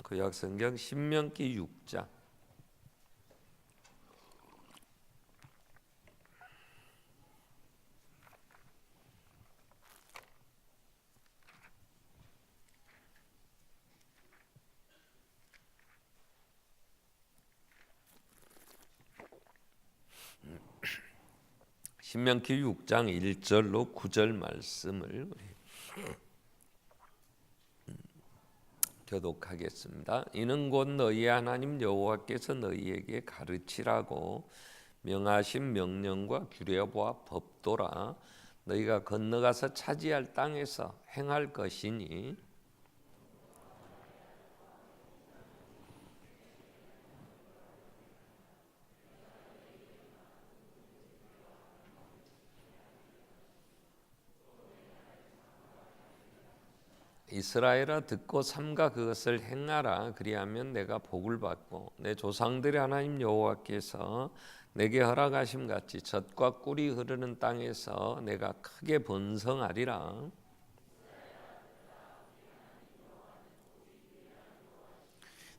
구약성경 신명기 6장. 신명기 6장 1절로 9절 말씀을 교독하겠습니다. 이는 곧 너희 하나님 여호와께서 너희에게 가르치라고 명하신 명령과 규례와 법도라. 너희가 건너가서 차지할 땅에서 행할 것이니 이스라엘아 듣고 삼가 그것을 행하라. 그리하면 내가 복을 받고 내 조상들의 하나님 여호와께서 내게 허락하심 같이 젖과 꿀이 흐르는 땅에서 내가 크게 번성하리라.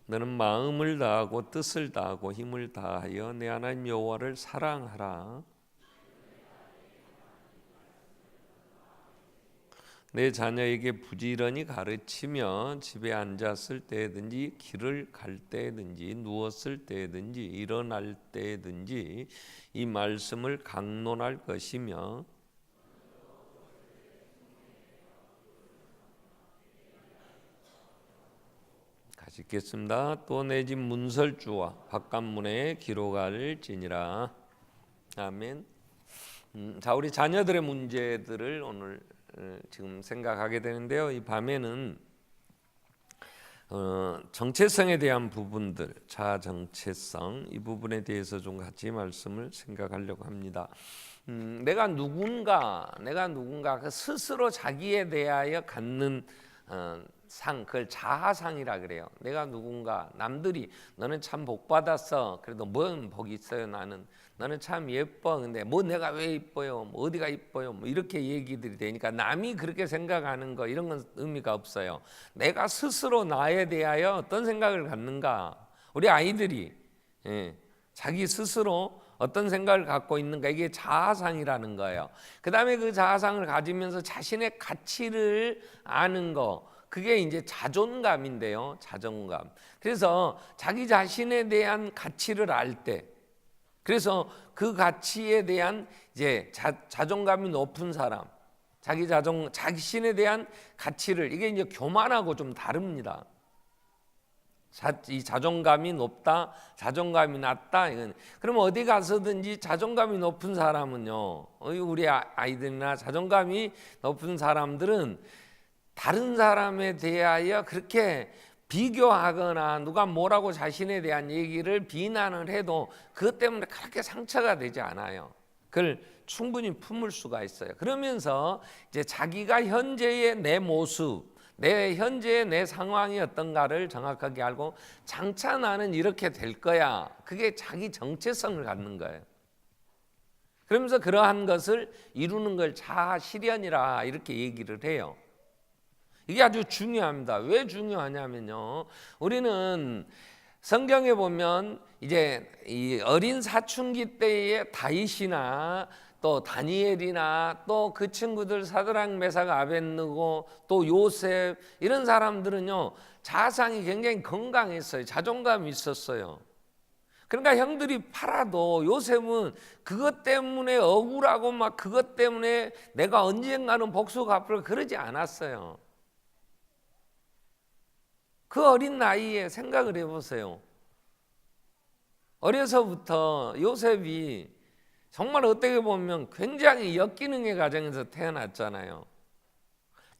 너는 마음을 다하고 뜻을 다하고 힘을 다하여 내 하나님 여호와를 사랑하라. 내 자녀에게 부지런히 가르치며 집에 앉았을 때든지 길을 갈 때든지 누웠을 때든지 일어날 때든지 이 말씀을 강론할 것이며 같이 읽겠습니다. 또 내 집 문설주와 바깥문에 기록할지니라. 아멘. 자, 우리 자녀들의 문제들을 오늘 지금 생각하게 되는데요. 이 밤에는 정체성에 대한 부분들, 자아 정체성 이 부분에 대해서 좀 같이 말씀을 생각하려고 합니다. 내가 누군가 그 스스로 자기에 대하여 갖는 상, 그걸 자아상이라 그래요. 내가 누군가, 남들이 너는 참 복 받았어. 그래도 뭔 복이 있어요. 너는 참 예뻐. 근데 뭐 내가 왜 예뻐요? 뭐 어디가 예뻐요? 뭐 이렇게 얘기들이 되니까 남이 그렇게 생각하는 거 이런 건 의미가 없어요. 내가 스스로 나에 대하여 어떤 생각을 갖는가? 우리 아이들이 자기 스스로 어떤 생각을 갖고 있는가, 이게 자아상이라는 거예요. 그 다음에 그 자아상을 가지면서 자신의 가치를 아는 거, 그게 이제 자존감인데요. 자존감. 그래서 자기 자신에 대한 가치를 알 때, 그래서 그 가치에 대한 이제 자존감이 높은 사람, 자신에 대한 가치를, 이게 이제 교만하고 좀 다릅니다. 이 자존감이 높다, 자존감이 낮다. 이건 그럼 어디 가서든지 자존감이 높은 사람은요, 우리 아이들이나 자존감이 높은 사람들은 다른 사람에 대하여 그렇게 비교하거나 누가 뭐라고 자신에 대한 얘기를 비난을 해도 그것 때문에 그렇게 상처가 되지 않아요. 그걸 충분히 품을 수가 있어요. 그러면서 이제 자기가 현재의 내 모습, 내 현재의 내 상황이 어떤가를 정확하게 알고 장차 나는 이렇게 될 거야. 그게 자기 정체성을 갖는 거예요. 그러면서 그러한 것을 이루는 걸 자아 실현이라 이렇게 얘기를 해요. 이게 아주 중요합니다. 왜 중요하냐면요, 우리는 성경에 보면 이제 이 어린 사춘기 때의 다윗이나 또 다니엘이나 또 그 친구들 사드락 메삭 아벳느고 또 요셉, 이런 사람들은요 자아상이 굉장히 건강했어요. 자존감이 있었어요. 그러니까 형들이 팔아도 요셉은 그것 때문에 억울하고 막 그것 때문에 내가 언젠가는 복수 갚을 그러지 않았어요. 그 어린 나이에 생각을 해보세요. 어려서부터 요셉이 정말 어떻게 보면 굉장히 역기능의 가정에서 태어났잖아요.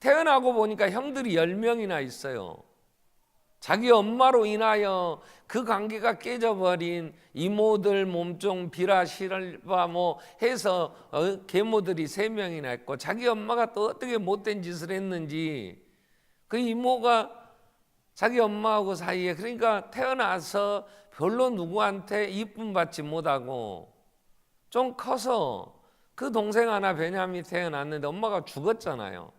태어나고 보니까 형들이 10명이나 있어요. 자기 엄마로 인하여 그 관계가 깨져버린 이모들, 몸종, 비라, 실바 뭐 해서 계모들이 3명이나 있고, 자기 엄마가 또 어떻게 못된 짓을 했는지 그 이모가 자기 엄마하고 사이에, 그러니까 태어나서 별로 누구한테 이쁨 받지 못하고 좀 커서 그 동생 하나 베냐민이 태어났는데 엄마가 죽었잖아요.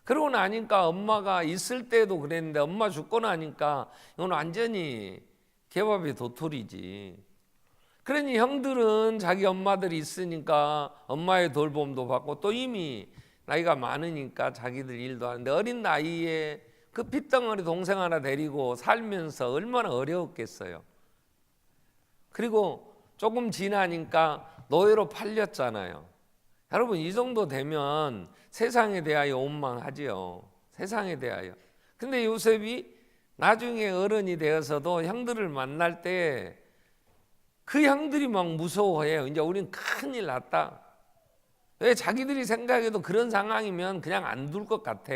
그러고 나니까 엄마가 있을 때도 그랬는데 엄마 죽고 나니까 이건 완전히 개밥이 도토리지. 그러니 형들은 자기 엄마들이 있으니까 엄마의 돌봄도 받고 또 이미 나이가 많으니까 자기들 일도 하는데 어린 나이에 그 핏덩어리 동생 하나 데리고 살면서 얼마나 어려웠겠어요. 그리고 조금 지나니까 노예로 팔렸잖아요. 여러분 이 정도 되면 세상에 대하여 원망하지요. 세상에 대하여. 근데 요셉이 나중에 어른이 되어서도 형들을 만날 때 그 형들이 막 무서워해요. 이제 우린 큰일 났다. 왜? 자기들이 생각해도 그런 상황이면 그냥 안 둘 것 같아.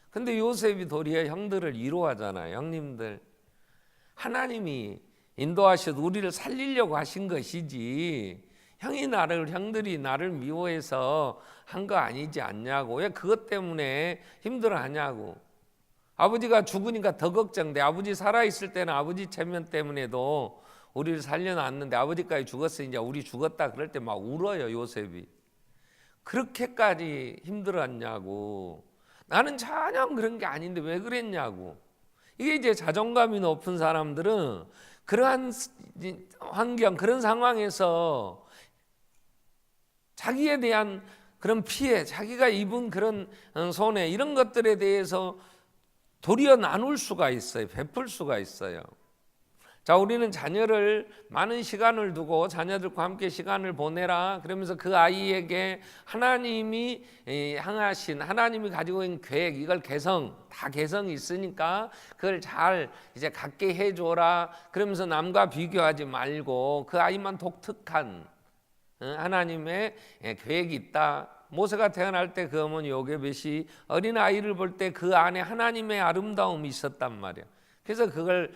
근데 요셉이 도리어 형들을 위로하잖아요. 형님들, 하나님이 인도하셔도 우리를 살리려고 하신 것이지 형들이 나를 미워해서 한 거 아니지 않냐고. 왜 그것 때문에 힘들어하냐고. 아버지가 죽으니까 더 걱정돼. 아버지 살아있을 때는 아버지 체면 때문에도 우리를 살려놨는데 아버지까지 죽었으니 이제 우리 죽었다 그럴 때 막 울어요. 요셉이. 그렇게까지 힘들었냐고. 나는 전혀 그런 게 아닌데 왜 그랬냐고. 이게 이제 자존감이 높은 사람들은 그러한 환경, 그런 상황에서 자기에 대한 그런 피해, 자기가 입은 그런 손해, 이런 것들에 대해서 도리어 나눌 수가 있어요. 베풀 수가 있어요. 자, 우리는 자녀를 많은 시간을 두고 자녀들과 함께 시간을 보내라 그러면서 그 아이에게 하나님이 향하신, 하나님이 가지고 있는 계획, 이걸 다 개성이 있으니까 그걸 잘 이제 갖게 해줘라 그러면서 남과 비교하지 말고 그 아이만 독특한 하나님의 계획이 있다. 모세가 태어날 때 그 어머니 요게벳이 어린 아이를 볼 때 그 안에 하나님의 아름다움이 있었단 말이야. 그래서 그걸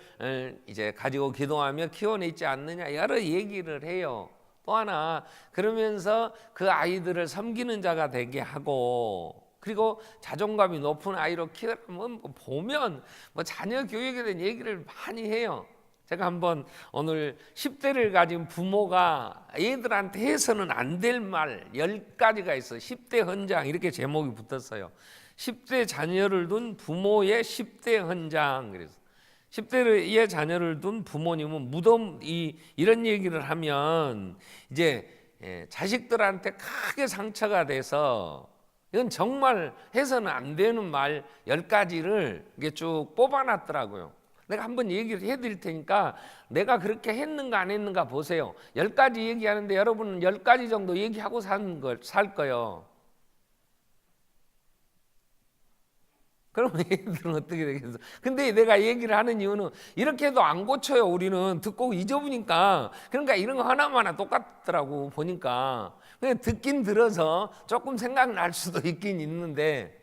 이제 가지고 기도하며 키워내지 않느냐 여러 얘기를 해요. 또 하나 그러면서 그 아이들을 섬기는 자가 되게 하고, 그리고 자존감이 높은 아이로 키우면 보면 자녀 교육에 대한 얘기를 많이 해요. 제가 한번 오늘 10대를 가진 부모가 애들한테 해서는 안 될 말 10가지가 있어요. 10대 헌장 이렇게 제목이 붙었어요. 10대 자녀를 둔 부모의 10대 헌장. 그래서 10대의 자녀를 둔 부모님은 이런 얘기를 하면 이제 자식들한테 크게 상처가 돼서 이건 정말 해서는 안 되는 말 10가지를 이게 쭉 뽑아놨더라고요. 내가 한번 얘기를 해드릴 테니까 내가 그렇게 했는가 안 했는가 보세요. 10가지 얘기하는데 여러분은 10가지 정도 얘기하고 살 거예요. 그러면 얘들은 어떻게 되겠어? 근데 내가 얘기를 하는 이유는 이렇게 해도 안 고쳐요. 우리는 듣고 잊어보니까. 그러니까 이런 거 하나마나 똑같더라고 보니까. 그냥 듣긴 들어서 조금 생각날 수도 있긴 있는데,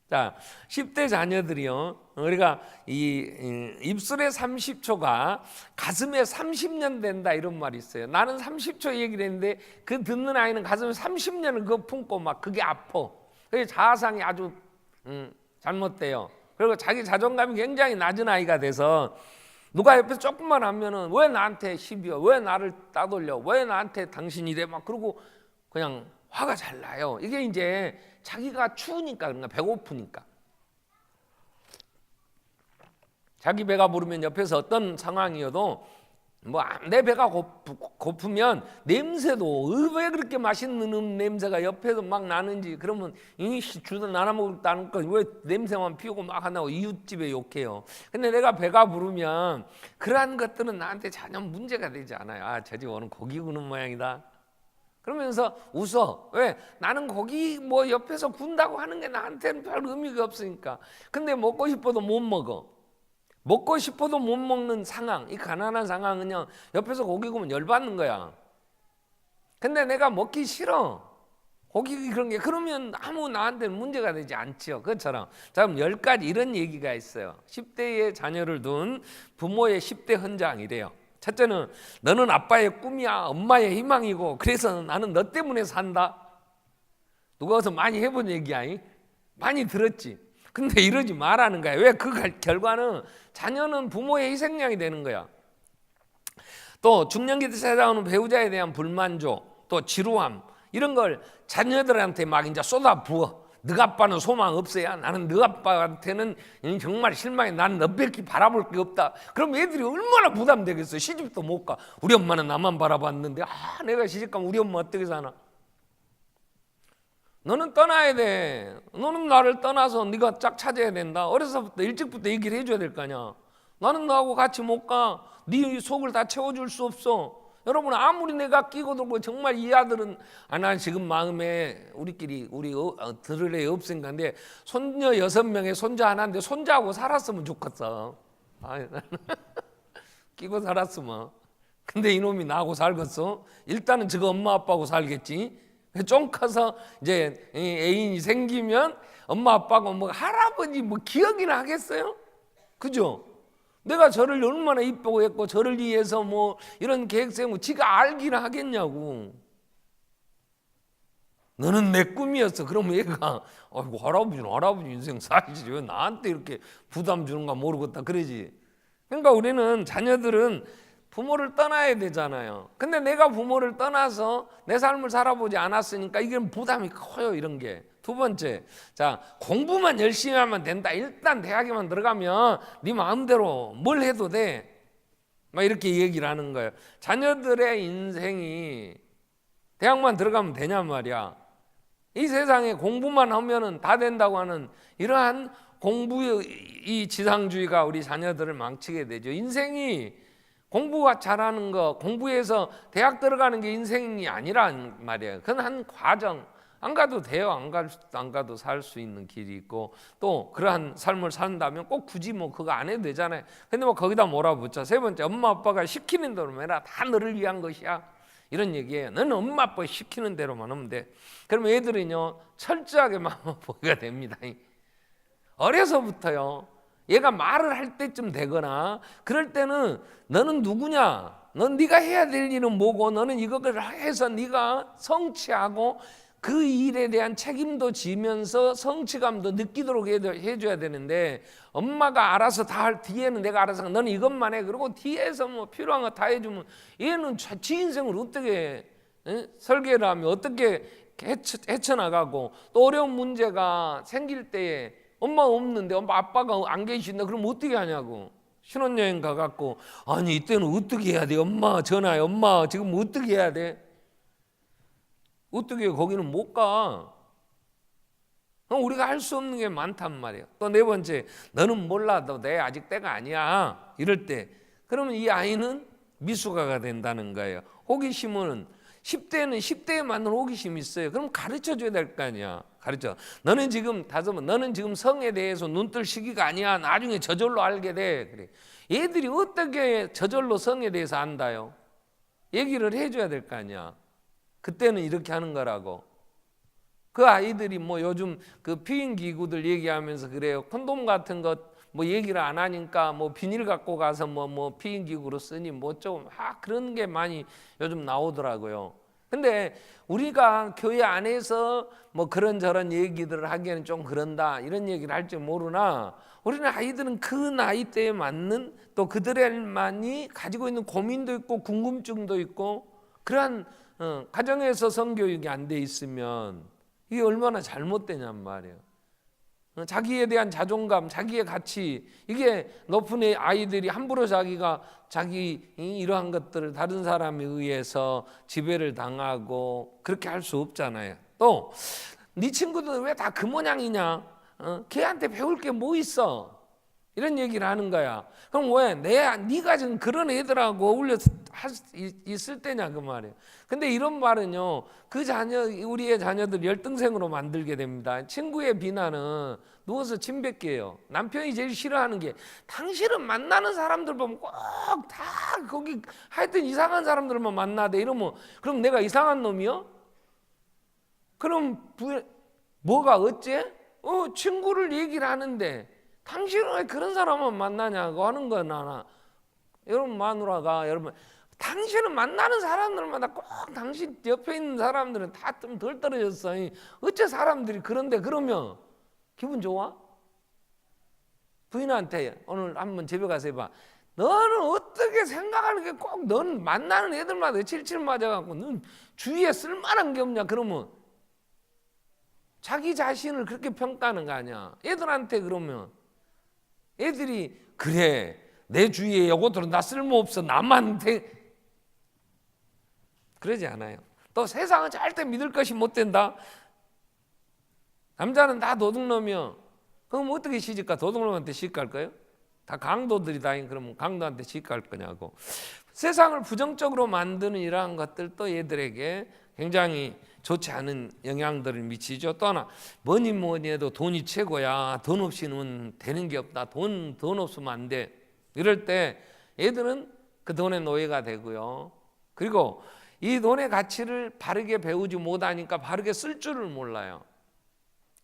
자, 10대 자녀들이요, 우리가 이 입술에 30초가 가슴에 30년 된다 이런 말이 있어요. 나는 30초 얘기를 했는데 그 듣는 아이는 가슴에 30년을 그거 품고 막 그게 아파. 그게 자아상이 아주 잘못돼요. 그리고 자기 자존감이 굉장히 낮은 아이가 돼서 누가 옆에서 조금만 하면은 왜 나한테 시비요? 왜 나를 따돌려? 왜 나한테 당신이 이래? 막 그러고 그냥 화가 잘 나요. 이게 이제 자기가 추우니까 그런가, 배고프니까. 자기 배가 부르면 옆에서 어떤 상황이어도 내 배가 고프면 냄새도 왜 그렇게 맛있는 냄새가 옆에서 막 나는지, 그러면 이씨 주도 나눠 먹을 거 왜 냄새만 피우고 막 하나고 이웃집에 욕해요. 근데 내가 배가 부르면 그러한 것들은 나한테 전혀 문제가 되지 않아요. 저 집 오늘 고기 구는 모양이다. 그러면서 웃어. 왜? 나는 고기 옆에서 군다고 하는 게 나한테는 별 의미가 없으니까. 근데 먹고 싶어도 못 먹어. 먹고 싶어도 못 먹는 상황, 이 가난한 상황은요, 옆에서 고기 구우면 열받는 거야. 근데 내가 먹기 싫어. 고기 그런 게, 그러면 아무 나한테는 문제가 되지 않지요. 그것처럼. 자, 그럼 10가지 이런 얘기가 있어요. 10대의 자녀를 둔 부모의 10대 헌장이래요. 첫째는 너는 아빠의 꿈이야, 엄마의 희망이고, 그래서 나는 너 때문에 산다. 누가 어서 많이 해본 얘기야. 많이 들었지. 근데 이러지 말라는 거야. 왜? 그 결과는 자녀는 부모의 희생양이 되는 거야. 또 중년기 때 찾아오는 배우자에 대한 불만족, 또 지루함, 이런 걸 자녀들한테 막 이제 쏟아 부어. 너 아빠는 소망 없어야. 나는 너 아빠한테는 정말 실망해. 나는 너밖에 바라볼 게 없다. 그럼 애들이 얼마나 부담되겠어. 시집도 못 가. 우리 엄마는 나만 바라봤는데 내가 시집가면 우리 엄마 어떻게 사나. 너는 떠나야 돼. 너는 나를 떠나서 네가 짝 찾아야 된다. 어려서부터 일찍부터 얘기를 해줘야 될 거 아니야. 나는 너하고 같이 못 가. 네 속을 다 채워줄 수 없어. 여러분, 아무리 내가 끼고 들고 정말 이 아들은 난 지금 마음에 우리 들을 애 없으니까인데 손녀 6명에 손자 하나인데 손자하고 살았으면 좋겠어. 끼고 살았으면. 근데 이놈이 나하고 살겠어? 일단은 저거 엄마 아빠하고 살겠지. 좀 커서 이제 애인이 생기면 엄마 아빠가 뭐 할아버지 뭐 기억이나 하겠어요? 그죠? 내가 저를 얼마나 이쁘고 했고 저를 위해서 뭐 이런 계획 세우고 지가 알기나 하겠냐고. 너는 내 꿈이었어. 그러면 얘가 아이고 할아버지는 할아버지 인생 살지 왜 나한테 이렇게 부담 주는가 모르겠다 그러지. 그러니까 우리는 자녀들은 부모를 떠나야 되잖아요. 근데 내가 부모를 떠나서 내 삶을 살아보지 않았으니까 이게 부담이 커요. 이런 게. 두 번째, 자, 공부만 열심히 하면 된다. 일단 대학에만 들어가면 네 마음대로 뭘 해도 돼. 막 이렇게 얘기를 하는 거예요. 자녀들의 인생이 대학만 들어가면 되냔 말이야. 이 세상에 공부만 하면은 다 된다고 하는 이러한 공부의 이 지상주의가 우리 자녀들을 망치게 되죠. 인생이 공부가 잘하는 거, 공부해서 대학 들어가는 게 인생이 아니란 말이에요. 그건 한 과정. 안 가도 돼요. 안 가도 살 수 있는 길이 있고 또 그러한 삶을 산다면 꼭 굳이 뭐 그거 안 해도 되잖아요. 근데 뭐 거기다 몰아붙여. 세 번째, 엄마 아빠가 시키는 대로 해라. 다 너를 위한 것이야. 이런 얘기예요. 너는 엄마 아빠 시키는 대로만 하면 돼. 그러면 애들은요 철저하게만 보게 됩니다. 어려서부터요. 얘가 말을 할 때쯤 되거나 그럴 때는 너는 누구냐? 넌 네가 해야 될 일은 뭐고 너는 이거를 해서 네가 성취하고 그 일에 대한 책임도 지면서 성취감도 느끼도록 해줘야 되는데 엄마가 알아서 다 할 뒤에는 내가 알아서 너는 이것만 해. 그리고 뒤에서 뭐 필요한 거 다 해주면 얘는 지 인생을 어떻게 설계를 하며 어떻게 헤쳐나가고 또 어려운 문제가 생길 때에 엄마 없는데 엄마 아빠가 안 계신다 그럼 어떻게 하냐고. 신혼여행 가갖고 아니 이때는 어떻게 해야 돼. 엄마 전화해. 엄마 지금 어떻게 해야 돼. 어떻게 거기는 못 가. 우리가 할 수 없는 게 많단 말이에요. 또 네 번째, 너는 몰라도 내 아직 때가 아니야. 이럴 때 그러면 이 아이는 미숙아가 된다는 거예요. 호기심은 10대는 10대에 맞는 호기심이 있어요. 그럼 가르쳐줘야 될 거 아니야. 가르쳐. 너는 지금 성에 대해서 눈뜰 시기가 아니야. 나중에 저절로 알게 돼. 그래. 얘들이 어떻게 저절로 성에 대해서 안다요? 얘기를 해줘야 될 거 아니야. 그때는 이렇게 하는 거라고. 그 아이들이 뭐 요즘 그 피임 기구들 얘기하면서 그래요. 콘돔 같은 것 뭐 얘기를 안 하니까 뭐 비닐 갖고 가서 뭐 피임 기구로 쓰니 뭐 좀 그런 게 많이 요즘 나오더라고요. 근데 우리가 교회 안에서 뭐 그런저런 얘기들을 하기에는 좀 그런다 이런 얘기를 할지 모르나 우리는 아이들은 그 나이 때에 맞는 또 그들만이 가지고 있는 고민도 있고 궁금증도 있고 그러한 가정에서 성교육이 안 돼 있으면 이게 얼마나 잘못되냔 말이에요. 자기에 대한 자존감, 자기의 가치 이게 높은 아이들이 함부로 자기 이러한 것들을 다른 사람에 의해서 지배를 당하고 그렇게 할 수 없잖아요. 또 네 친구들 왜 다 그 모양이냐? 걔한테 배울 게 뭐 있어? 이런 얘기를 하는 거야. 그럼 왜 네가 지금 그런 애들하고 어울려 있을 때냐 그 말이에요. 근데 이런 말은요 우리의 자녀들 열등생으로 만들게 됩니다. 친구의 비난은 누워서 침 뱉기예요. 남편이 제일 싫어하는 게 당신은 만나는 사람들 보면 꼭 다 거기 하여튼 이상한 사람들만 만나대 이러면 그럼 내가 이상한 놈이요? 그럼 뭐가 어째? 친구를 얘기를 하는데 당신은 왜 그런 사람만 만나냐고 하는 거나 여러분 마누라가 여러분 당신은 만나는 사람들마다 꼭 당신 옆에 있는 사람들은 다 좀 덜 떨어졌어. 어째 사람들이 그런데 그러면 기분 좋아? 부인한테 오늘 한번 집에 가서 해봐. 너는 어떻게 생각하는 게 꼭 넌 만나는 애들마다 칠칠 맞아갖고 넌 주위에 쓸만한 게 없냐 그러면 자기 자신을 그렇게 평가하는 거 아니야. 애들한테 그러면 애들이 그래 내 주위에 요것들은 나 쓸모없어 나만 그러지 않아요. 또 세상은 절대 믿을 것이 못 된다. 남자는 다 도둑놈이요. 그럼 어떻게 시집가? 도둑놈한테 시집갈까요? 다 강도들이다. 그러면 강도한테 시집갈 거냐고. 세상을 부정적으로 만드는 이러한 것들도 얘들에게 굉장히 좋지 않은 영향들을 미치죠. 또 하나 뭐니 해도 돈이 최고야. 돈 없이는 되는 게 없다. 돈 없으면 안 돼. 이럴 때 얘들은 그 돈의 노예가 되고요. 그리고 이 돈의 가치를 바르게 배우지 못하니까 바르게 쓸 줄을 몰라요.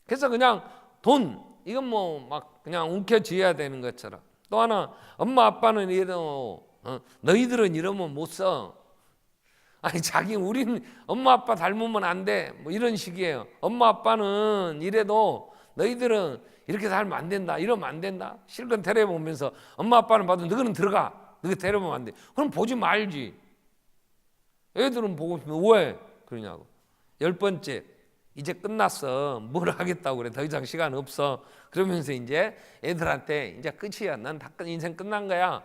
그래서 그냥 돈 이건 뭐 막 그냥 움켜쥐어야 되는 것처럼. 또 하나 엄마 아빠는 이래도 너희들은 이러면 못 써. 아니 우린 엄마 아빠 닮으면 안 돼. 뭐 이런 식이에요. 엄마 아빠는 이래도 너희들은 이렇게 살면 안 된다. 이러면 안 된다. 실컷 데려보면서 엄마 아빠는 봐도 너희는 들어가. 너희 데려보면 안 돼. 그럼 보지 말지. 애들은 보고 싶으면 왜 그러냐고. 10번째 이제 끝났어. 뭘 하겠다고 그래. 더 이상 시간 없어. 그러면서 이제 애들한테 이제 끝이야. 난 다 인생 끝난 거야.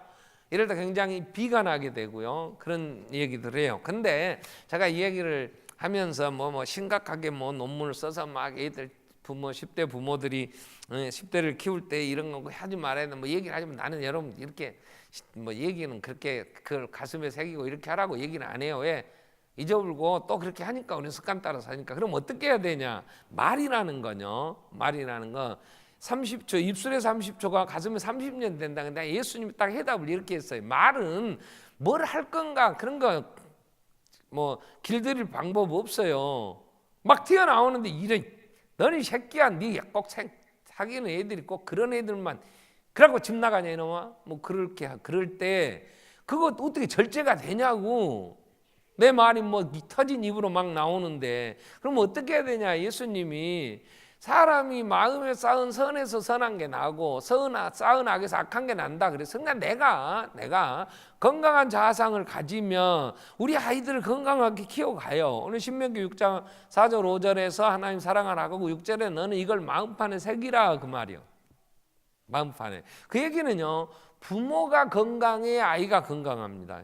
이럴 때 굉장히 비관하게 되고요. 그런 얘기들 해요. 근데 제가 이 얘기를 하면서 뭐 심각하게 뭐 논문을 써서 막 애들 부모 10대 부모들이 10대를 키울 때 이런 거 하지 말아야 돼. 뭐 얘기를 하지만 나는 여러분 이렇게 뭐 얘기는 그렇게 그걸 가슴에 새기고 이렇게 하라고 얘기는 안 해요. 왜? 잊어버리고 또 그렇게 하니까 우리는 습관 따라서 하니까. 그럼 어떻게 해야 되냐? 말이라는 거요. 말이라는 거 30초 입술에 30초가 가슴에 30년 된다. 근데 예수님이 딱 해답을 이렇게 했어요. 말은 뭘 할 건가 그런 거 뭐 길들일 방법 없어요. 막 튀어나오는데 이런 너는 새끼야, 네 꼭 사귀는 애들이 꼭 그런 애들만 그러고 집 나가냐 이놈아. 뭐 그럴 때 그거 어떻게 절제가 되냐고. 내 말이 뭐 터진 입으로 막 나오는데 그럼 어떻게 해야 되냐. 예수님이 사람이 마음에 쌓은 선에서 선한 게 나고 쌓은 악에서 악한 게 난다. 그래서 그냥 내가 건강한 자아상을 가지면 우리 아이들을 건강하게 키워가요. 오늘 신명기 6장 4절 5절에서 하나님 사랑하라고 6절에 너는 이걸 마음판에 새기라 그 말이요. 마음판에. 그 얘기는요. 부모가 건강해야 아이가 건강합니다.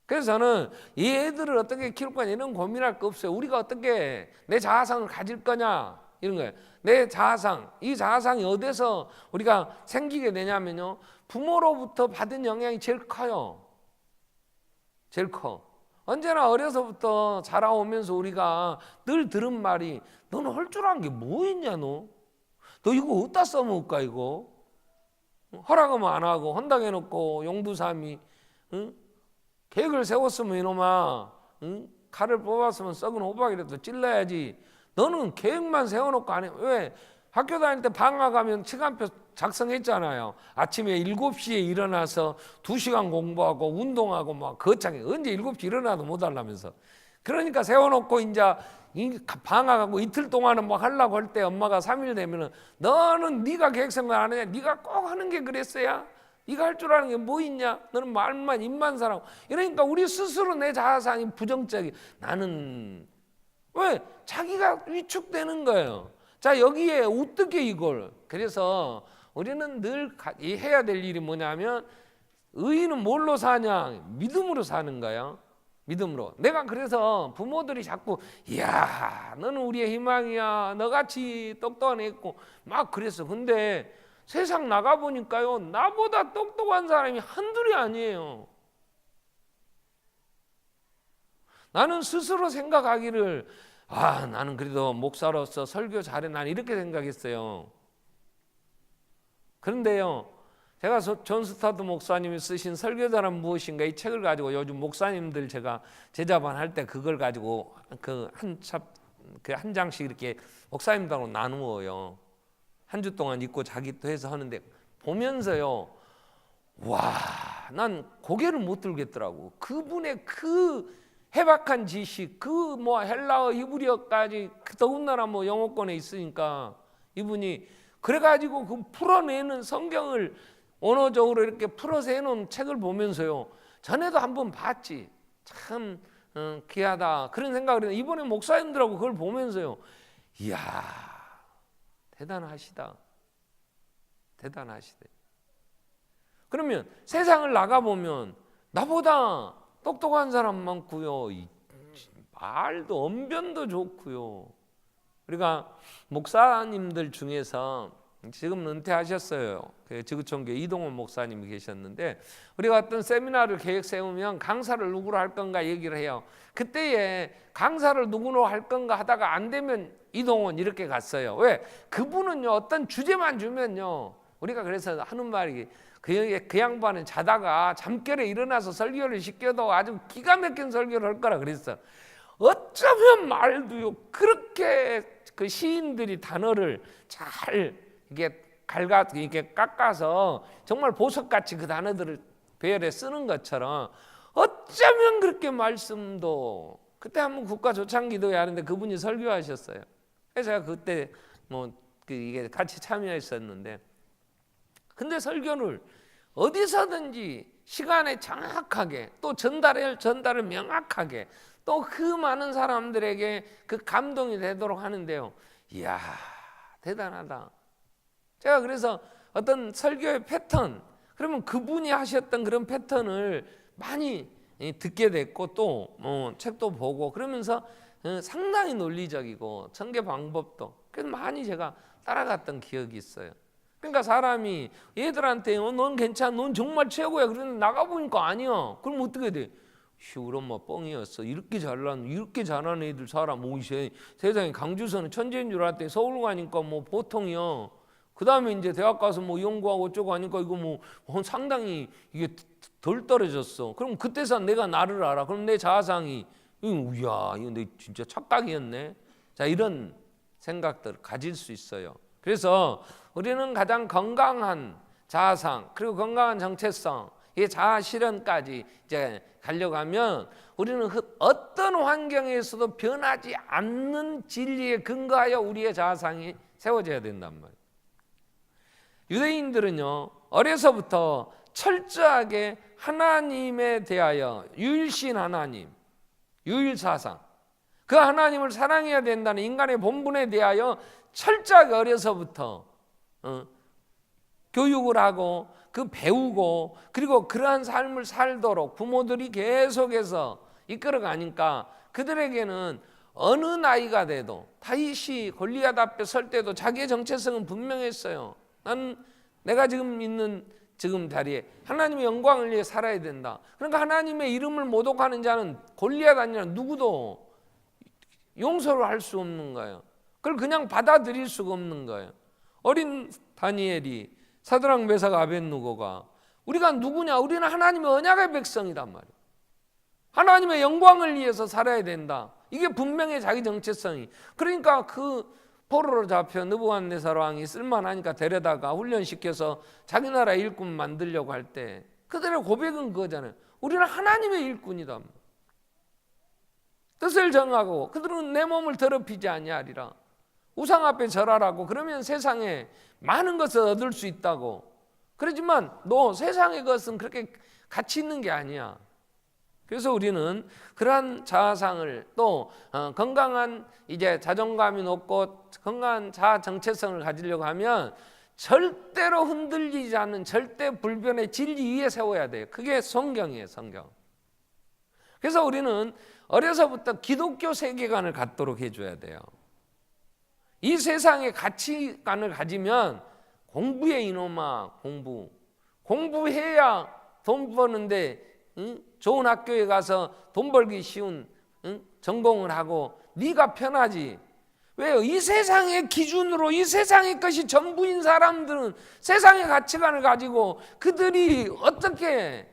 그래서 저는 이 애들을 어떻게 키울 거냐 이런 고민할 거 없어요. 우리가 어떻게 내 자아상을 가질 거냐 이런 거예요. 내 자아상, 이 자아상이 어디서 우리가 생기게 되냐면요. 부모로부터 받은 영향이 제일 커요. 제일 커. 언제나 어려서부터 자라오면서 우리가 늘 들은 말이 너는 할 줄 아는 게 뭐 있냐 너 이거 어디다 써먹을까 이거. 허락하면 안 하고 헌당 해놓고 용두삼이 응? 계획을 세웠으면 이놈아 응? 칼을 뽑았으면 썩은 호박이라도 찔러야지. 너는 계획만 세워놓고 안 해. 왜? 학교 다닐 때 방학하면 시간표 작성했잖아요. 아침에 7시에 일어나서 2시간 공부하고 운동하고 막 거창해. 언제 7시 일어나도 못 하려면서. 그러니까 세워놓고 이제 방학하고 이틀 동안은 뭐 하려고 할 때 엄마가 3일 되면은 너는 네가 계획 생각 안 하냐? 네가 꼭 하는 게 그랬어야? 네가 할 줄 아는 게 뭐 있냐? 너는 말만 입만 살아고. 이러니까 우리 스스로 내 자아상이 부정적이. 나는 왜? 자기가 위축되는 거예요. 자 여기에 어떻게 이걸. 그래서 우리는 늘 해야 될 일이 뭐냐면 의인은 뭘로 사냐? 믿음으로 사는 거예요. 믿음으로. 내가 그래서 부모들이 자꾸 이야 너는 우리의 희망이야. 너같이 똑똑한 애 있고 막 그랬어. 근데 세상 나가보니까요 나보다 똑똑한 사람이 한둘이 아니에요. 나는 스스로 생각하기를 나는 그래도 목사로서 설교 잘해. 난 이렇게 생각했어요. 그런데요 제가 존 스타트 목사님이 쓰신 설교자란 무엇인가 이 책을 가지고 요즘 목사님들 제가 제자반 할 때 그걸 가지고 그 한 장씩 이렇게 목사님들하고 나누어요. 한 주 동안 읽고 자기도 해서 하는데 보면서요 난 고개를 못 들겠더라고. 그분의 그 해박한 지식, 그 뭐 헬라어, 히브리어까지 더군다나 뭐 영어권에 있으니까 이분이 그래가지고 그 풀어내는 성경을 언어적으로 이렇게 풀어서 해놓은 책을 보면서요. 전에도 한번 봤지. 참 귀하다 그런 생각을 했는데 이번에 목사님들하고 그걸 보면서요. 이야 대단하시다. 대단하시대. 그러면 세상을 나가보면 나보다 똑똑한 사람 많고요. 말도 언변도 좋고요. 우리가 목사님들 중에서 지금 은퇴하셨어요. 그 지구촌교회 이동원 목사님이 계셨는데 우리가 어떤 세미나를 계획 세우면 강사를 누구로 할 건가 얘기를 해요. 그때에 강사를 누구로 할 건가 하다가 안 되면 이동원 이렇게 갔어요. 왜? 그분은요 어떤 주제만 주면요 우리가 그래서 하는 말이 그 양반은 자다가 잠결에 일어나서 설교를 시켜도 아주 기가 막힌 설교를 할 거라 그랬어. 어쩌면 말도요 그렇게 그 시인들이 단어를 잘 이게 이렇게 깎아서 정말 보석같이 그 단어들을 배열해 쓰는 것처럼 어쩌면 그렇게 말씀도 그때 한번 국가조창기도회 하는데 그분이 설교하셨어요. 그래서 제가 그때 이게 같이 참여했었는데 근데 설교를 어디서든지 시간에 정확하게 또 전달을 명확하게 또 그 많은 사람들에게 그 감동이 되도록 하는데요. 이야 대단하다. 제가 그래서 어떤 설교의 패턴 그러면 그분이 하셨던 그런 패턴을 많이 듣게 됐고 또 책도 보고 그러면서 상당히 논리적이고 전개 방법도 그래서 많이 제가 따라갔던 기억이 있어요. 그러니까 사람이 얘들한테 넌 괜찮아, 넌 정말 최고야. 그런데 나가보니까 아니야. 그럼 어떻게 돼? 우리 엄마 뻥이었어. 이렇게 잘하는 애들 사람 오이세. 세상에 강주선은 천재인 줄 알았더니 서울 가니까 뭐 보통이야. 그 다음에 이제 대학 가서 뭐 연구하고 어쩌고 하니까 이거 뭐 상당히 이게 덜 떨어졌어. 그럼 그때서 내가 나를 알아. 그럼 내 자아상이 이야 이거 내 진짜 착각이었네. 자 이런 생각들을 가질 수 있어요. 그래서 우리는 가장 건강한 자아상 그리고 건강한 정체성 이 자아 실현까지 이제 가려고 하면 우리는 어떤 환경에서도 변하지 않는 진리에 근거하여 우리의 자아상이 세워져야 된단 말이에요. 유대인들은요 어려서부터 철저하게 하나님에 대하여 유일신 하나님, 유일사상 그 하나님을 사랑해야 된다는 인간의 본분에 대하여 철저하게 어려서부터 교육을 하고 그 배우고 그리고 그러한 삶을 살도록 부모들이 계속해서 이끌어가니까 그들에게는 어느 나이가 돼도 다윗이 골리앗 앞에 설 때도 자기의 정체성은 분명했어요. 내가 지금 있는 지금 자리에 하나님의 영광을 위해 살아야 된다. 그러니까 하나님의 이름을 모독하는 자는 골리앗 아니라 누구도 용서를 할 수 없는 거예요. 그걸 그냥 받아들일 수가 없는 거예요. 어린 다니엘이 사드락 메삭 아벳느고가 우리가 누구냐? 우리는 하나님의 언약의 백성이란 말이에요. 하나님의 영광을 위해서 살아야 된다. 이게 분명히 자기 정체성이. 그러니까 그 포로로 잡혀 느부갓네살 왕이 쓸만하니까 데려다가 훈련시켜서 자기 나라 일꾼 만들려고 할 때 그들의 고백은 그거잖아요. 우리는 하나님의 일꾼이다. 뜻을 정하고 그들은 내 몸을 더럽히지 아니하리라. 우상 앞에 절하라고 그러면 세상에 많은 것을 얻을 수 있다고. 그렇지만 너 세상의 것은 그렇게 가치 있는 게 아니야. 그래서 우리는 그러한 자아상을 또 건강한 이제 자존감이 높고 건강한 자아 정체성을 가지려고 하면 절대로 흔들리지 않는 절대 불변의 진리 위에 세워야 돼요. 그게 성경이에요, 성경. 그래서 우리는 어려서부터 기독교 세계관을 갖도록 해줘야 돼요. 이 세상의 가치관을 가지면 공부해 이놈아 공부해야 돈 버는데 좋은 학교에 가서 돈 벌기 쉬운 전공을 하고 네가 편하지. 왜요? 이 세상의 기준으로 이 세상의 것이 전부인 사람들은 세상의 가치관을 가지고 그들이 어떻게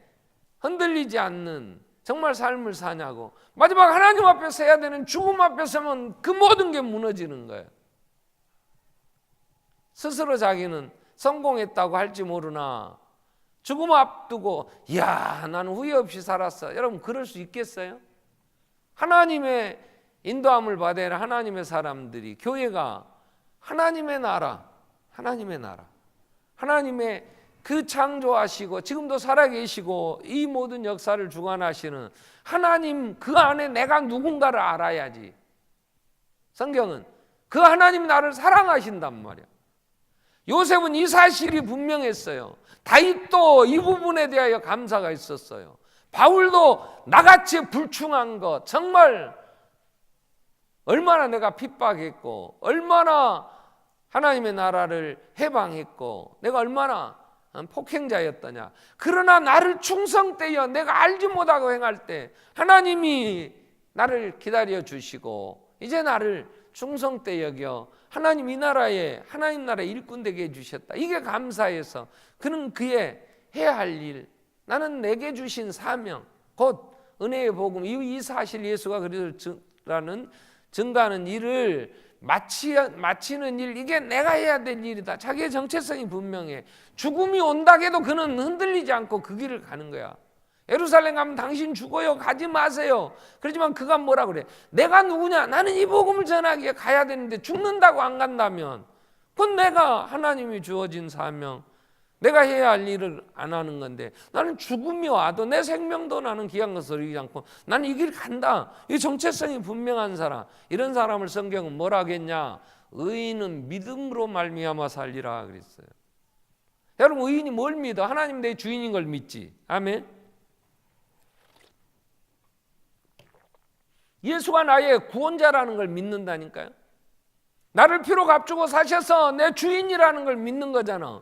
흔들리지 않는 정말 삶을 사냐고. 마지막 하나님 앞에 서야 되는 죽음 앞에 서면 그 모든 게 무너지는 거예요. 스스로 자기는 성공했다고 할지 모르나 죽음 앞두고 이야 나는 후회 없이 살았어. 여러분 그럴 수 있겠어요? 하나님의 인도함을 받아야 하나님의 사람들이 교회가 하나님의 나라 하나님의 그 창조하시고 지금도 살아계시고 이 모든 역사를 주관하시는 하나님 그 안에 내가 누군가를 알아야지. 성경은 그 하나님 나를 사랑하신단 말이야. 요셉은 이 사실이 분명했어요. 다윗도 이 부분에 대하여 감사가 있었어요. 바울도 나같이 불충한 것, 정말 얼마나 내가 핍박했고, 얼마나 하나님의 나라를 해방했고, 내가 얼마나 폭행자였더냐. 그러나 나를 충성되어 내가 알지 못하고 행할 때 하나님이 나를 기다려 주시고, 이제 나를 충성되 여겨 하나님 이 나라에, 하나님 나라의 일꾼 되게 해주셨다. 이게 감사해서 그는 그의 해야 할 일, 나는 내게 주신 사명, 곧 은혜의 복음, 이 사실 예수가 그리스도라는 증거하는 일을 마치는 일, 이게 내가 해야 될 일이다. 자기의 정체성이 분명해. 죽음이 온다 해도 그는 흔들리지 않고 그 길을 가는 거야. 예루살렘 가면 당신 죽어요, 가지 마세요. 그렇지만 그가 뭐라 그래? 내가 누구냐? 나는 이 복음을 전하기에 가야 되는데 죽는다고 안 간다면 그건 내가 하나님이 주어진 사명, 내가 해야 할 일을 안 하는 건데, 나는 죽음이 와도 내 생명도 나는 귀한 것을 이기지 않고 나는 이 길 간다. 이 정체성이 분명한 사람, 이런 사람을 성경은 뭐라 하겠냐? 의인은 믿음으로 말미암아 살리라 그랬어요. 여러분, 의인이 뭘 믿어? 하나님 내 주인인 걸 믿지. 아멘. 예수가 나의 구원자라는 걸 믿는다니까요. 나를 피로 값주고 사셔서 내 주인이라는 걸 믿는 거잖아.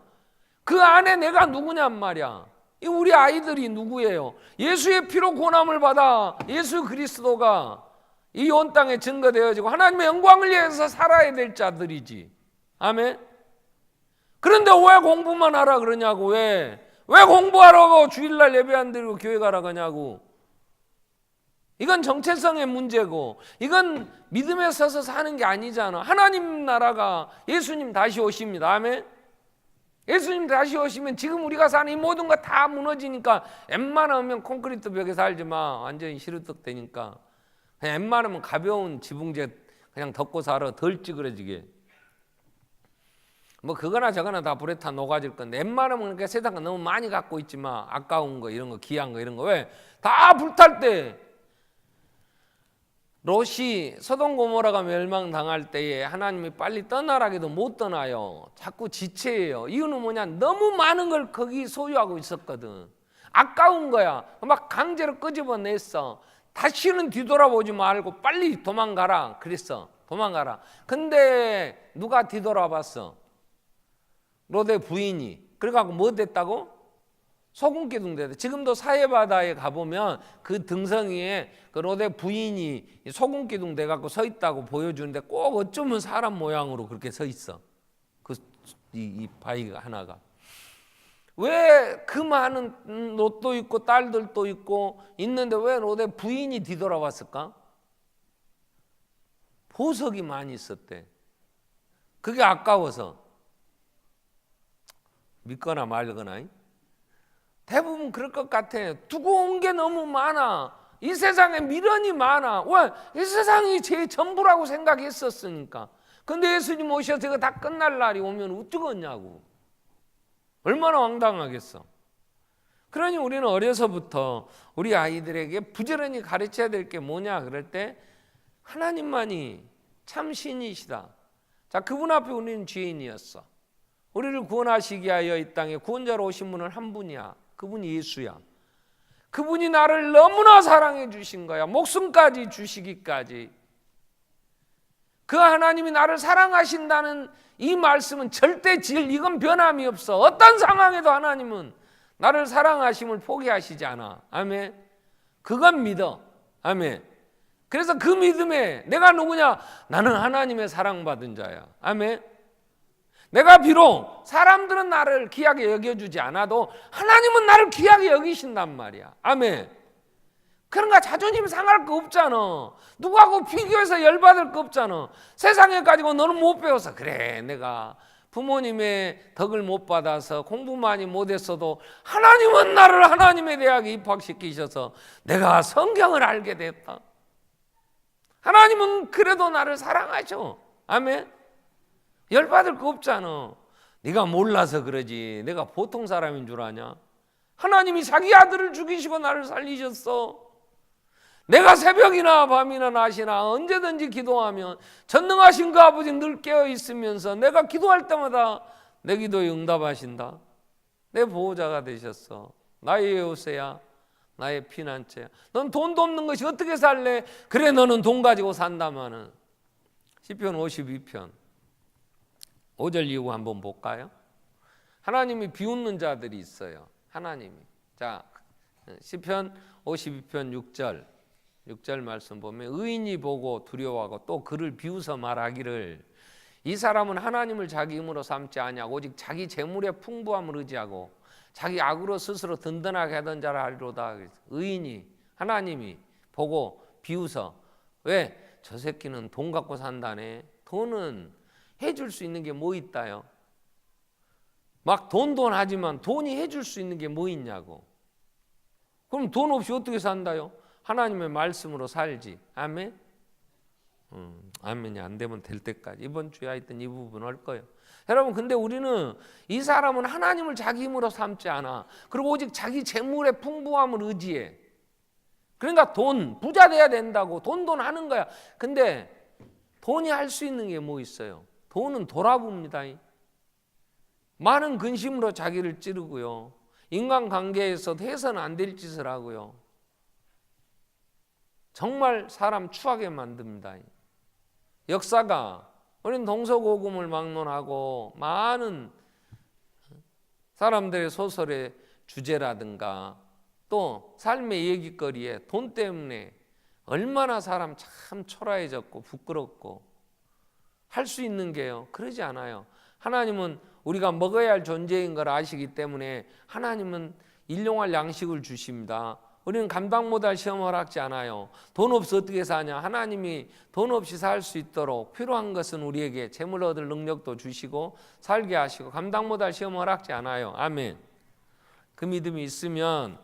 그 안에 내가 누구냔 말이야. 우리 아이들이 누구예요? 예수의 피로 구원함을 받아 예수 그리스도가 이 온 땅에 증거되어지고 하나님의 영광을 위해서 살아야 될 자들이지. 아멘. 그런데 왜 공부만 하라 그러냐고. 왜 공부하라고 주일날 예배 안 드리고 교회 가라 그러냐고. 이건 정체성의 문제고, 이건 믿음에 서서 사는 게 아니잖아. 하나님 나라가, 예수님 다시 오십니다. 아멘. 예수님 다시 오시면 지금 우리가 사는 이 모든 거 다 무너지니까, 웬만하면 콘크리트 벽에 살지 마. 완전히 시루떡 되니까. 그냥 웬만하면 가벼운 지붕재 그냥 덮고 살아. 덜 찌그러지게. 뭐 그거나 저거나 다 불에 타 녹아질 건데, 웬만하면 그러니까 세상 거 너무 많이 갖고 있지 마. 아까운 거, 이런 거, 귀한 거, 이런 거. 왜? 다 불탈 때, 롯이 소돔 고모라가 멸망당할 때에 하나님이 빨리 떠나라기도 못 떠나요. 자꾸 지체해요. 이유는 뭐냐? 너무 많은 걸 거기 소유하고 있었거든. 아까운 거야. 막 강제로 끄집어냈어. 다시는 뒤돌아보지 말고 빨리 도망가라 그랬어. 도망가라. 근데 누가 뒤돌아봤어? 롯의 부인이. 그래갖고 뭐 됐다고? 소금기둥 됐다. 지금도 사해바다에 가보면 그 등성이에 그 롯의 부인이 소금기둥 돼갖고 서 있다고 보여주는데, 꼭 어쩌면 사람 모양으로 그렇게 서 있어. 이 바위가 하나가. 왜 그 많은 롯도 있고 딸들도 있고 있는데 왜 롯의 부인이 뒤돌아왔을까? 보석이 많이 있었대. 그게 아까워서. 믿거나 말거나. 대부분 그럴 것 같아. 두고 온 게 너무 많아. 이 세상에 미련이 많아. 왜? 이 세상이 제 전부라고 생각했었으니까. 근데 예수님 오셔서 이거 다 끝날 날이 오면 어쩌겠냐고. 얼마나 황당하겠어. 그러니 우리는 어려서부터 우리 아이들에게 부지런히 가르쳐야 될 게 뭐냐 그럴 때, 하나님만이 참 신이시다. 자, 그분 앞에 우리는 죄인이었어. 우리를 구원하시기 위하여 이 땅에 구원자로 오신 분은 한 분이야. 그분이 예수야. 그분이 나를 너무나 사랑해 주신 거야. 목숨까지 주시기까지. 그 하나님이 나를 사랑하신다는 이 말씀은 절대 이건 변함이 없어. 어떤 상황에도 하나님은 나를 사랑하심을 포기하시지 않아. 아멘. 그건 믿어. 아멘. 그래서 그 믿음에 내가 누구냐? 나는 하나님의 사랑받은 자야. 아멘. 내가 비록 사람들은 나를 귀하게 여겨주지 않아도 하나님은 나를 귀하게 여기신단 말이야. 아멘. 그런가 자존심 상할 거 없잖아. 누구하고 비교해서 열받을 거 없잖아. 세상에 가지고 너는 못 배워서 그래, 내가 부모님의 덕을 못 받아서 공부 많이 못했어도 하나님은 나를 하나님의 대학에 입학시키셔서 내가 성경을 알게 됐다. 하나님은 그래도 나를 사랑하셔. 아멘. 열받을 거 없잖아. 네가 몰라서 그러지. 내가 보통 사람인 줄 아냐? 하나님이 자기 아들을 죽이시고 나를 살리셨어. 내가 새벽이나 밤이나 낮이나 언제든지 기도하면 전능하신 그 아버지 늘 깨어 있으면서 내가 기도할 때마다 내 기도에 응답하신다. 내 보호자가 되셨어. 나의 요새야, 나의 피난처야. 넌 돈도 없는 것이 어떻게 살래? 그래, 너는 돈 가지고 산다마는. 시편 52편 5절 이후 한번 볼까요? 하나님이 비웃는 자들이 있어요. 하나님이. 자, 시편 52편 6절 말씀 보면 의인이 보고 두려워하고 또 그를 비웃어 말하기를 이 사람은 하나님을 자기 힘으로 삼지 아니하고 오직 자기 재물의 풍부함을 의지하고 자기 악으로 스스로 든든하게 하던 자라 하리로다. 의인이 하나님이 보고 비웃어. 왜? 저 새끼는 돈 갖고 산다네. 돈은 해줄 수 있는 게 뭐 있다요? 막 돈 하지만 돈이 해줄 수 있는 게 뭐 있냐고. 그럼 돈 없이 어떻게 산다요? 하나님의 말씀으로 살지. 아멘? 아멘이 안 되면 될 때까지 이번 주에 하여튼 이 부분 할 거예요. 여러분, 근데 우리는 이 사람은 하나님을 자기 힘으로 삼지 않아. 그리고 오직 자기 재물의 풍부함을 의지해. 그러니까 부자 돼야 된다고 돈 하는 거야. 근데 돈이 할 수 있는 게 뭐 있어요? 돈은 돌아봅니다. 많은 근심으로 자기를 찌르고요. 인간관계에서도 해서는 안 될 짓을 하고요. 정말 사람 추하게 만듭니다. 역사가 우리는 동서고금을 막론하고 많은 사람들의 소설의 주제라든가 또 삶의 얘기거리에 돈 때문에 얼마나 사람 참 초라해졌고 부끄럽고 할 수 있는 게요. 그러지 않아요. 하나님은 우리가 먹어야 할 존재인 걸 아시기 때문에 하나님은 일용할 양식을 주십니다. 우리는 감당 못할 시험 허락지 않아요. 돈 없어 어떻게 사냐? 하나님이 돈 없이 살 수 있도록 필요한 것은 우리에게 재물 얻을 능력도 주시고 살게 하시고 감당 못할 시험 허락지 않아요. 아멘. 그 믿음이 있으면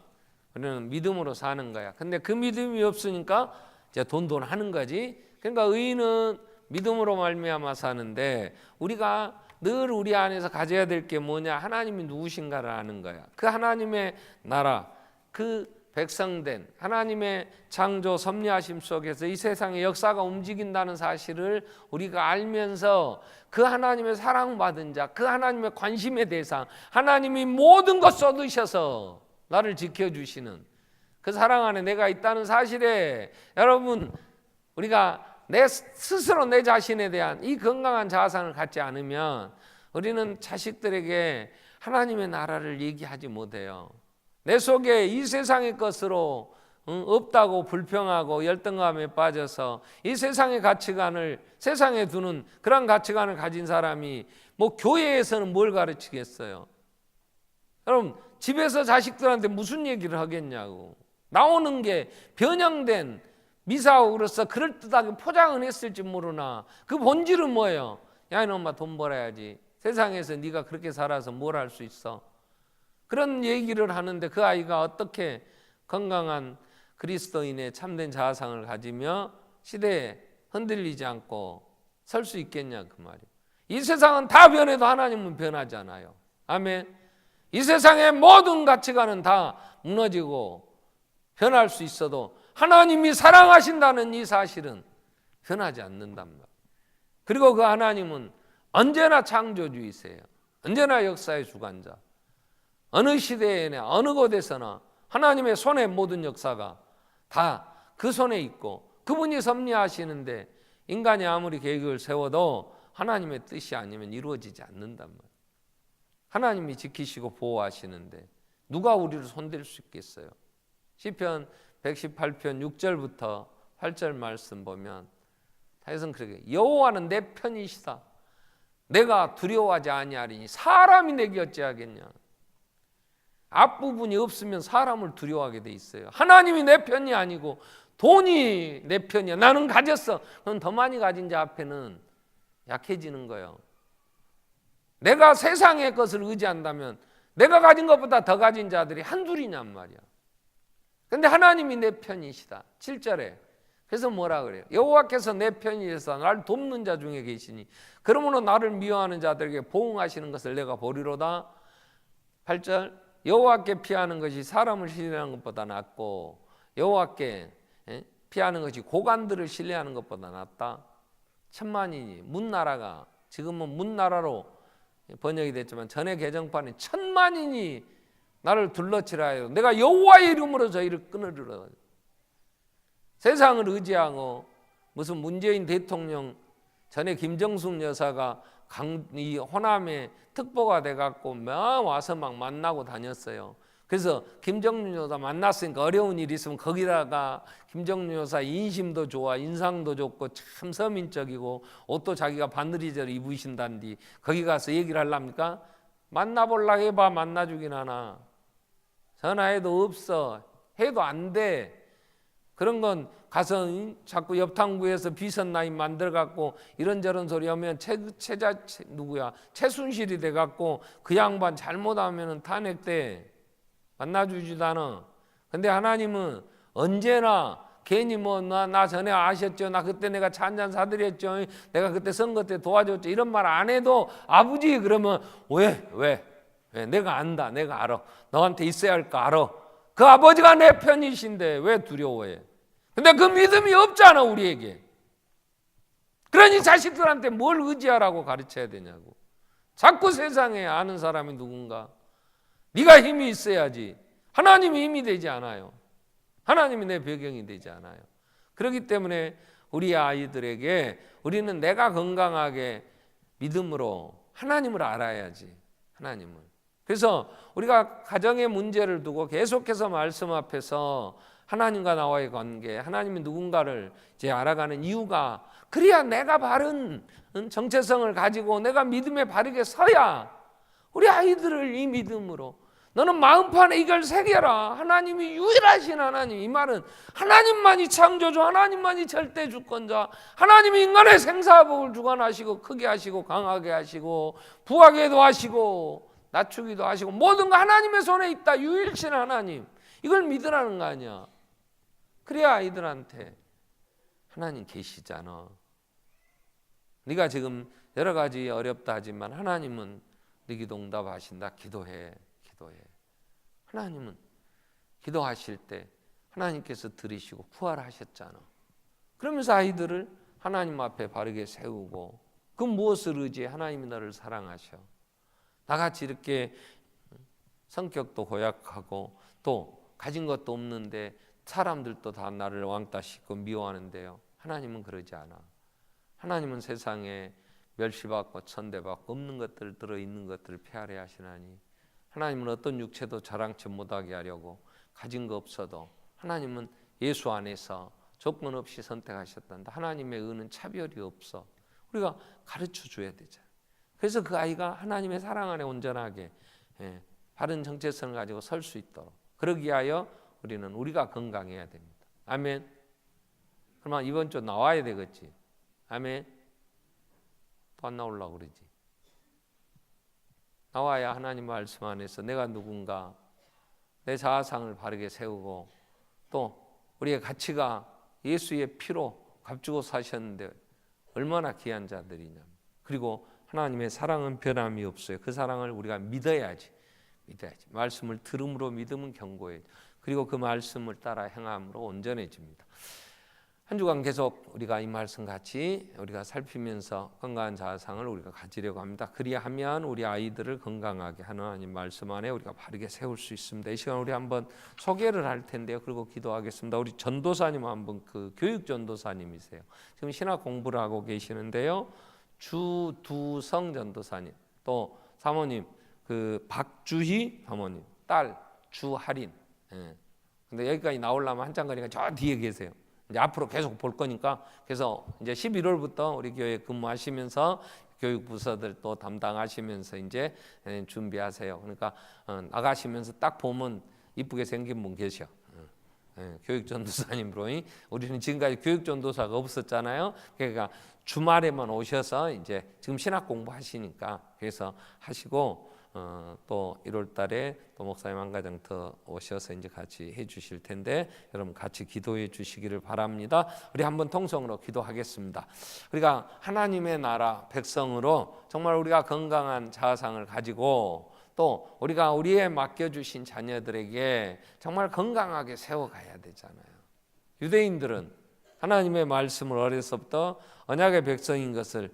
우리는 믿음으로 사는 거야. 근데 그 믿음이 없으니까 이제 돈 하는 거지. 그러니까 의인은 믿음으로 말미암아 사는데 우리가 늘 우리 안에서 가져야 될 게 뭐냐? 하나님이 누구신가를 아는 거야. 그 하나님의 나라, 그 백성된 하나님의 창조 섭리하심 속에서 이 세상의 역사가 움직인다는 사실을 우리가 알면서 그 하나님의 사랑받은 자, 그 하나님의 관심의 대상, 하나님이 모든 것 쏟으셔서 나를 지켜주시는 그 사랑 안에 내가 있다는 사실에 여러분, 우리가 스스로 내 자신에 대한 이 건강한 자아상을 갖지 않으면 우리는 자식들에게 하나님의 나라를 얘기하지 못해요. 내 속에 이 세상의 것으로 없다고 불평하고 열등감에 빠져서 이 세상의 가치관을 세상에 두는 그런 가치관을 가진 사람이 뭐 교회에서는 뭘 가르치겠어요? 여러분, 집에서 자식들한테 무슨 얘기를 하겠냐고. 나오는 게 변형된 미사오로서 그럴듯하게 포장은 했을지 모르나 그 본질은 뭐예요? 야, 이놈아 돈 벌어야지. 세상에서 네가 그렇게 살아서 뭘 할 수 있어? 그런 얘기를 하는데 그 아이가 어떻게 건강한 그리스도인의 참된 자아상을 가지며 시대에 흔들리지 않고 설 수 있겠냐 그 말이에요. 이 세상은 다 변해도 하나님은 변하지 않아요. 아멘. 이 세상의 모든 가치관은 다 무너지고 변할 수 있어도 하나님이 사랑하신다는 이 사실은 변하지 않는단 말이에요. 그리고 그 하나님은 언제나 창조주이세요. 언제나 역사의 주관자. 어느 시대에나 어느 곳에서나 하나님의 손에 모든 역사가 다 그 손에 있고 그분이 섭리하시는데 인간이 아무리 계획을 세워도 하나님의 뜻이 아니면 이루어지지 않는단 말이에요. 하나님이 지키시고 보호하시는데 누가 우리를 손댈 수 있겠어요? 시편 118편 6절부터 8절 말씀 보면 다윗은 그렇게 여호와는 내 편이시다. 내가 두려워하지 아니하리니 사람이 내게 어찌하겠냐. 앞부분이 없으면 사람을 두려워하게 돼 있어요. 하나님이 내 편이 아니고 돈이 내 편이야. 나는 가졌어. 그럼 더 많이 가진 자 앞에는 약해지는 거예요. 내가 세상의 것을 의지한다면 내가 가진 것보다 더 가진 자들이 한둘이냔 말이야. 근데 하나님이 내 편이시다. 7절에 그래서 뭐라 그래요? 여호와께서 내 편이셔서 나를 돕는 자 중에 계시니 그러므로 나를 미워하는 자들에게 보응하시는 것을 내가 보리로다. 8절 여호와께 피하는 것이 사람을 신뢰하는 것보다 낫고 여호와께 피하는 것이 고관들을 신뢰하는 것보다 낫다. 천만이니 문나라가 지금은 문나라로 번역이 됐지만 전에 개정판에 천만인이 나를 둘러치라 하여 내가 여호와의 이름으로 저희를 끊으리라. 세상을 의지하고 무슨 문재인 대통령 전에 김정숙 여사가 이 호남에 특보가 돼갖고 막 와서 막 만나고 다녔어요. 그래서 김정숙 여사 만났으니까 어려운 일이 있으면 거기다가 김정숙 여사 인심도 좋아, 인상도 좋고 참 서민적이고 옷도 자기가 바느리저를 입으신단디 거기 가서 얘기를 하려합니까? 만나보려고 해봐 만나주긴 하나. 전화해도 없어. 해도 안 돼. 그런 건 가서 자꾸 옆탕구에서 비선라인 만들어갖고 이런저런 소리 하면 최순실이 돼갖고 그 양반 잘못하면 탄핵돼. 만나주지도 않아. 근데 하나님은 언제나 괜히 뭐 나 전에 아셨죠? 나 그때 내가 차 한잔 사드렸죠? 내가 그때 선거 때 도와줬죠? 이런 말 안 해도 아버지 그러면 왜? 내가 안다. 내가 알아. 너한테 있어야 할 거 알아. 그 아버지가 내 편이신데 왜 두려워해? 근데 그 믿음이 없잖아 우리에게. 그러니 자식들한테 뭘 의지하라고 가르쳐야 되냐고. 자꾸 세상에 아는 사람이 누군가. 네가 힘이 있어야지. 하나님이 힘이 되지 않아요. 하나님이 내 배경이 되지 않아요. 그렇기 때문에 우리 아이들에게 우리는 내가 건강하게 믿음으로 하나님을 알아야지. 하나님을. 그래서 우리가 가정의 문제를 두고 계속해서 말씀 앞에서 하나님과 나와의 관계, 하나님이 누군가를 이제 알아가는 이유가 그래야 내가 바른 정체성을 가지고 내가 믿음에 바르게 서야 우리 아이들을 이 믿음으로 너는 마음판에 이걸 새겨라. 하나님이 유일하신 하나님. 이 말은 하나님만이 창조주, 하나님만이 절대 주권자, 하나님이 인간의 생사복을 주관하시고 크게 하시고 강하게 하시고 부하게도 하시고 낮추기도 하시고 모든 거 하나님의 손에 있다. 유일신 하나님. 이걸 믿으라는 거 아니야. 그래야 아이들한테 하나님 계시잖아. 네가 지금 여러 가지 어렵다 하지만 하나님은 네 기도 응답하신다. 기도해. 하나님은 기도하실 때 하나님께서 들으시고 구하하셨잖아. 그러면서 아이들을 하나님 앞에 바르게 세우고 그 무엇을 의지해? 하나님이 너를 사랑하셔. 나같이 이렇게 성격도 고약하고 또 가진 것도 없는데 사람들도 다 나를 왕따 싣고 미워하는데요. 하나님은 그러지 않아. 하나님은 세상에 멸시받고 천대받고 없는 것들 들어있는 것들을 폐하려 하시나니 하나님은 어떤 육체도 자랑치 못하게 하려고 가진 거 없어도 하나님은 예수 안에서 조건 없이 선택하셨단다. 하나님의 의는 차별이 없어. 우리가 가르쳐 줘야 되잖아요. 그래서 그 아이가 하나님의 사랑 안에 온전하게 바른 정체성을 가지고 설 수 있도록 그러기 위하여 우리는 우리가 건강해야 됩니다. 아멘. 그러면 이번 주 나와야 되겠지. 아멘. 또 안 나오려고 그러지. 나와야 하나님 말씀 안에서 내가 누군가 내 자아상을 바르게 세우고 또 우리의 가치가 예수의 피로 값주고 사셨는데 얼마나 귀한 자들이냐. 그리고 하나님의 사랑은 변함이 없어요. 그 사랑을 우리가 믿어야지. 말씀을 들음으로 믿음은 견고해요. 그리고 그 말씀을 따라 행함으로 온전해집니다. 한 주간 계속 우리가 이 말씀 같이 우리가 살피면서 건강한 자아상을 우리가 가지려고 합니다. 그리하면 우리 아이들을 건강하게 하나님 말씀 안에 우리가 바르게 세울 수 있습니다. 이 시간 우리 한번 소개를 할 텐데요. 그리고 기도하겠습니다. 우리 전도사님 한번 그 교육 전도사님이세요. 지금 신학 공부를 하고 계시는데요. 주두성 전도사님, 또 사모님 그 박주희 사모님, 딸 주하린. 근데 여기까지 나오려면 한참 거리가 저 뒤에 계세요. 이제 앞으로 계속 볼 거니까 그래서 이제 11월부터 우리 교회 근무하시면서 교육 부서들 또 담당하시면서 이제 준비하세요. 그러니까 나가시면서 딱 보면 이쁘게 생긴 분 계셔. 교육 전도사님으로 우리는 지금까지 교육 전도사가 없었잖아요. 그러니까 주말에만 오셔서 이제 지금 신학 공부하시니까 그래서 하시고 또 1월 달에 또 목사님 한 가정 더 오셔서 이제 같이 해 주실 텐데 여러분 같이 기도해 주시기를 바랍니다. 우리 한번 통성으로 기도하겠습니다. 우리가 하나님의 나라 백성으로 정말 우리가 건강한 자아상을 가지고 또 우리가 우리의 맡겨주신 자녀들에게 정말 건강하게 세워가야 되잖아요. 유대인들은 하나님의 말씀을 어려서부터 언약의 백성인 것을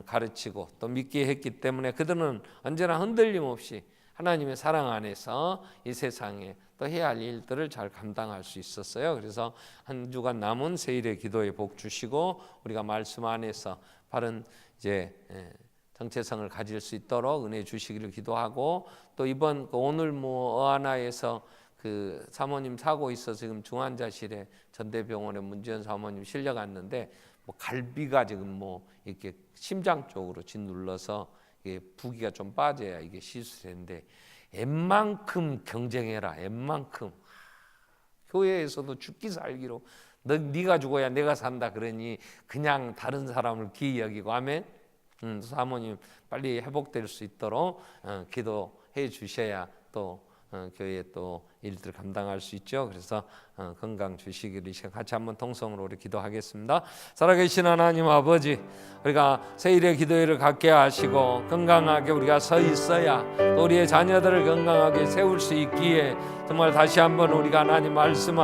가르치고 또 믿게 했기 때문에 그들은 언제나 흔들림 없이 하나님의 사랑 안에서 이 세상에 또 해야 할 일들을 잘 감당할 수 있었어요. 그래서 한 주간 남은 세일의 기도에 복 주시고 우리가 말씀 안에서 바른 이제 정체성을 가질 수 있도록 은혜 주시기를 기도하고, 또 이번 오늘 어하나에서 그 사모님 사고 있어서 지금 중환자실에 전대병원에 문지연 사모님 실려갔는데 갈비가 지금 이렇게 심장 쪽으로 짓눌러서 이게 부기가 좀 빠져야 이게 시술인데 웬만큼 경쟁해라. 웬만큼 교회에서도 죽기 살기로 네가 죽어야 내가 산다 그러니 그냥 다른 사람을 기이 여기고 아멘. 사모님 빨리 회복될 수 있도록 기도해 주셔야 또 교회 또 일들 감당할 수 있죠. 그래서 건강 주시기를 같이 한번 통성으로 우리 기도하겠습니다. 살아계신 하나님 아버지, 우리가 세일의 기도회를 갖게 하시고 건강하게 우리가 서 있어야 또 우리의 자녀들을 건강하게 세울 수 있기에 정말 다시 한번 우리가 하나님 말씀